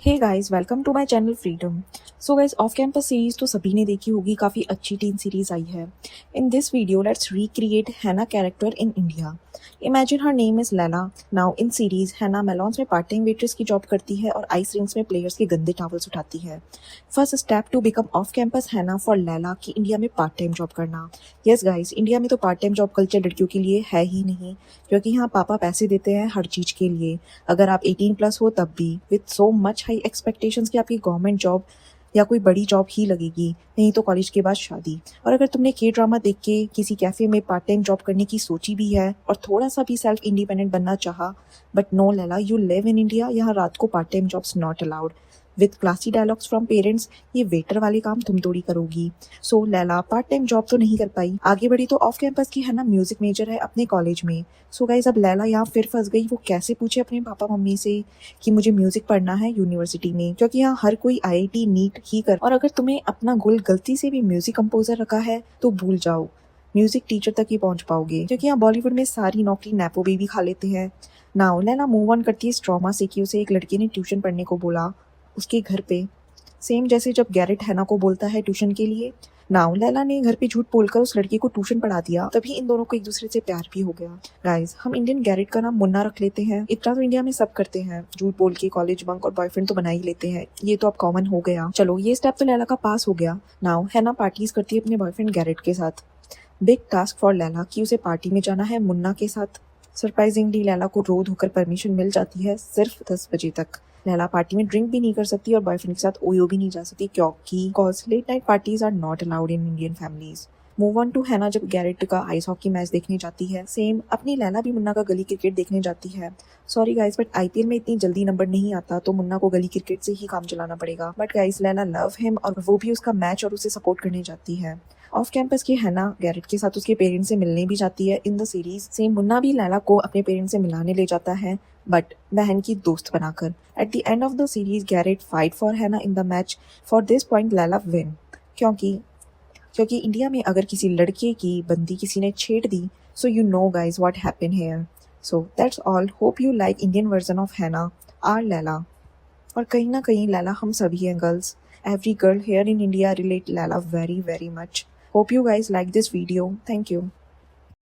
Hey guys, welcome to my channel freedom. So guys, off campus series तो सभी ने देखी होगी, काफ़ी अच्छी टीन सीरीज आई है। In this video let's recreate Hannah character in India. Imagine her name is Laila. Now in series Hannah मेलॉन्स में पार्ट टाइम वेट्रेस की जॉब करती है और आइस रिंग्स में प्लेयर्स के गंदे टॉवल्स उठाती है। First step to become off campus हैना फॉर लैला कि इंडिया में पार्ट टाइम जॉब करना। यस गाइस, इंडिया में तो पार्ट टाइम जॉब कल्चर लड़कियों के लिए है ही नहीं, क्योंकि यहाँ पापा पैसे देते हैं हर चीज़ के लिए। अगर आप 18+ हो तब भी, with so much high expectations कि आपकी गवर्नमेंट जॉब या कोई बड़ी जॉब ही लगेगी, नहीं तो कॉलेज के बाद शादी। और अगर तुमने के ड्रामा देख के किसी कैफे में पार्ट टाइम जॉब करने की सोची भी है और थोड़ा सा भी सेल्फ इंडिपेंडेंट बनना चाहा, but no Laila, you live in India, यहाँ रात को part time jobs not allowed. With classy dialogues from parents, ये वेटर वाले काम तुम थोड़ी करोगी। So Laila part time job तो नहीं कर पाई, आगे बढ़ी तो ऑफ कैंपस की है ना म्यूजिक मेजर है अपने कॉलेज में। सो गाइज, अब लैला यहाँ फिर फंस गई। वो कैसे पूछे अपने पापा मम्मी से कि मुझे म्यूजिक पढ़ना है यूनिवर्सिटी में, क्योंकि यहाँ हर कोई IIT नीट ही कर। और अगर तुम्हें अपना गोल गलती से भी म्यूजिक कंपोजर रखा है तो भूल जाओ, म्यूजिक टीचर तक ही पहुंच पाओगे, क्योंकि यहाँ बॉलीवुड में सारी नौकरी नेपो बेबी खा लेते हैं। नाउ लैला मूव ऑन करती है इस ट्रॉमा से कि उसे एक लड़के ने ट्यूशन पढ़ने को बोला उसके घर पे, सेम जैसे जब गैरेट हैना को बोलता है ट्यूशन के लिए। नाउ लैला ने घर पे झूठ बोलकर उस लड़के को ट्यूशन पढ़ा दिया, तभी इन दोनों को एक दूसरे से प्यार भी हो गया। गाइस, हम इंडियन गैरेट का नाम मुन्ना रख लेते हैं। इतना तो इंडिया में सब करते हैं, झूठ बोल के कॉलेज बंक और बॉयफ्रेंड तो बना ही लेते हैं, ये तो अब कॉमन हो गया। चलो, ये स्टेप तो लैला का पास हो गया। नाउ हैना पार्टीज करती है अपने बॉयफ्रेंड गैरेट के साथ। बिग टास्क फॉर लैला कि उसे पार्टी में जाना है मुन्ना के साथ। सरप्राइजिंगली लैला को रो धोकर परमिशन मिल जाती है सिर्फ 10 बजे तक। लैला पार्टी में ड्रिंक भी नहीं कर सकती और बॉयफ्रेंड के साथ ओयो भी नहीं जा सकती, क्योंकि cause late night parties are not allowed in Indian families. Move on to हैना जब गैरेट का आइस हॉकी मैच देखने जाती है। सेम अपनी लैला भी मुन्ना का गली क्रिकेट देखने जाती है। सॉरी गाइस, बट IPL में इतनी जल्दी नंबर नहीं आता, तो मुन्ना को गली क्रिकेट से ही काम चलाना पड़ेगा। But guys, Laila love him और वो भी उसका मैच और उसे सपोर्ट करने जाती है। ऑफ कैंपस की हैना गैरेट के साथ उसके पेरेंट्स से मिलने भी जाती है in the series. Same Munna भी लैला को अपने पेरेंट्स से मिलाने ले जाता है, बट बहन की दोस्त बनाकर। At the end of the series Garrett fight for Hannah in the match. For this point Laila win, क्योंकि इंडिया में अगर किसी लड़के की बंदी किसी ने छेड़ दी, so you know guys what happen here. So that's all. Hope you like Indian version of Hannah or Laila. और कहीं ना कहीं लैला हम सभी हैं girls. Every girl here in India relate Lala very much. Hope you guys like this video. Thank you.